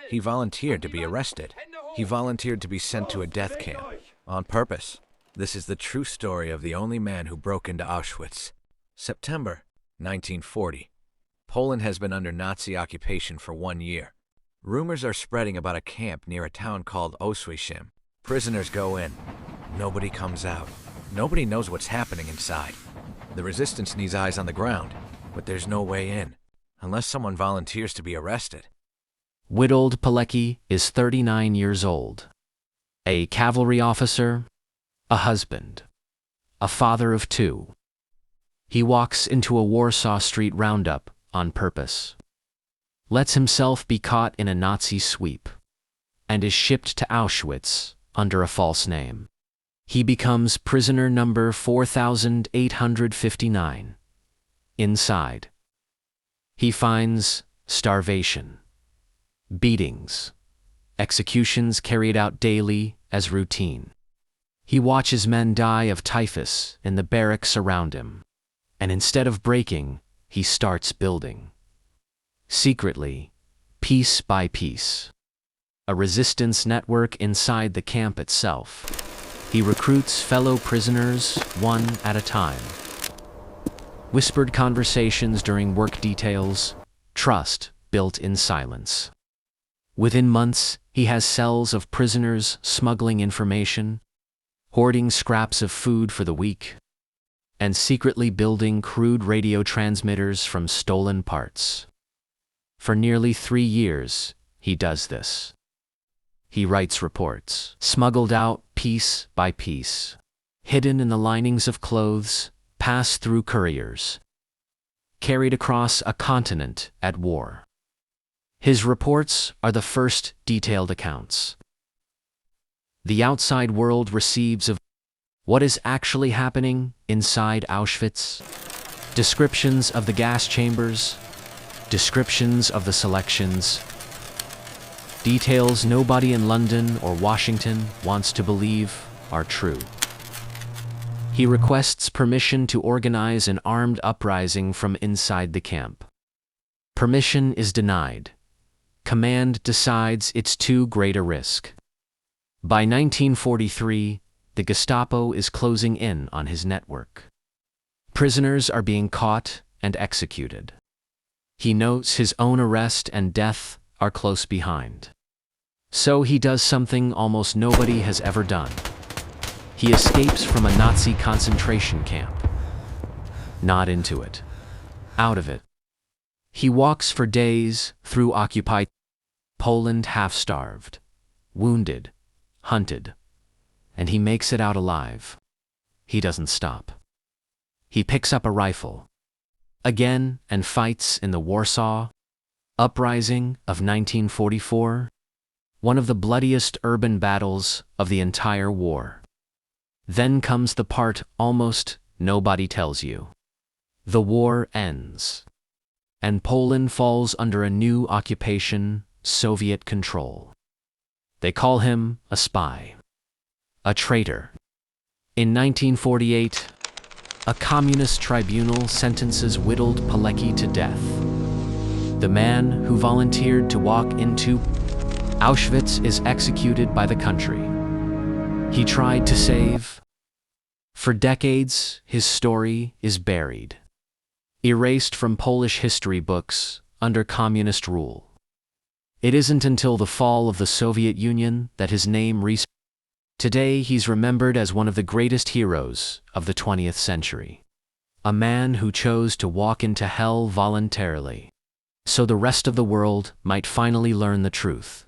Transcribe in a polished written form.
He volunteered to be arrested. He volunteered to be sent to a death camp. On purpose. This is the true story of the only man who broke into Auschwitz. September 1940. Poland has been under Nazi occupation for 1 year. Rumors are spreading about a camp near a town called Auschwitz. Prisoners go in. Nobody comes out. Nobody knows what's happening inside. The resistance needs eyes on the ground, but there's no way in, unless someone volunteers to be arrested. Witold Pilecki is 39 years old. A cavalry officer, a husband, a father of 2. He walks into a Warsaw Street roundup on purpose, lets himself be caught in a Nazi sweep, and is shipped to Auschwitz under a false name. He becomes prisoner number 4859. Inside, he finds starvation, beatings, executions carried out daily as routine. He watches men die of typhus in the barracks around him, and instead of breaking, he starts building. Secretly, piece by piece, a resistance network inside the camp itself. He recruits fellow prisoners one at a time. Whispered conversations during work details, trust built in silence. Within months, he has cells of prisoners smuggling information, hoarding scraps of food for the week, and secretly building crude radio transmitters from stolen parts. For nearly 3 years, he does this. He writes reports, smuggled out piece by piece, hidden in the linings of clothes, passed through couriers, carried across a continent at war. His reports are the first detailed accounts. The outside world receives of what is actually happening inside Auschwitz. Descriptions of the gas chambers, descriptions of the selections, details nobody in London or Washington wants to believe are true. He requests permission to organize an armed uprising from inside the camp. Permission is denied. Command decides it's too great a risk. By 1943, the Gestapo is closing in on his network. Prisoners are being caught and executed. He notes his own arrest and death are close behind. So he does something almost nobody has ever done. He escapes from a Nazi concentration camp. Not into it. Out of it. He walks for days through occupied Poland, half-starved, wounded, hunted, and he makes it out alive. He doesn't stop. He picks up a rifle again and fights in the Warsaw Uprising of 1944, one of the bloodiest urban battles of the entire war. Then comes the part almost nobody tells you. The war ends, and Poland falls under a new occupation, Soviet control. They call him a spy, a traitor. In 1948, a communist tribunal sentences Witold Pilecki to death. The man who volunteered to walk into Auschwitz is executed by the country he tried to save. For decades, his story is buried, erased from Polish history books under communist rule. It isn't until the fall of the Soviet Union that his name resurfaced. Today, he's remembered as one of the greatest heroes of the 20th century. A man who chose to walk into hell voluntarily, so the rest of the world might finally learn the truth.